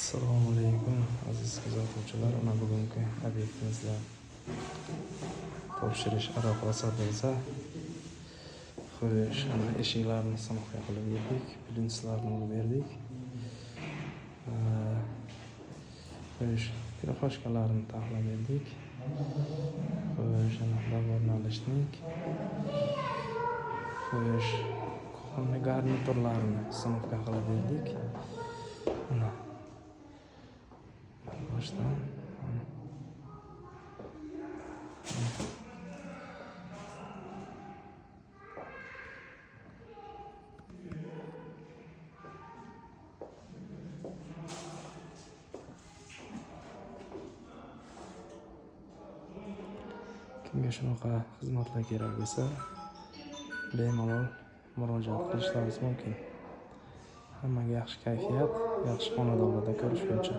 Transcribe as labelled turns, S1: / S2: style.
S1: Assalomu alaykum aziz kuzatuvchilar. Mana bugungi obyektimizda topshirish arafasi bo'lsa, xo'sh, eshiklarni sinfga qilib berdik, plyonslarni olib berdik. Xo'sh, piroqoshkalarni taxlab berdik. Xo'sh, davornalishnik. Xo'sh, kuxonli garniturlarni sinfga qilib berdik. Mana boshdan kimga shunaqa xizmatlar kerak bo'lsa, bemalol murojaat qilishlaringiz mumkin. Hammaga yaxshi kayfiyat, yaxshi xonadonlarda ko'rishguncha.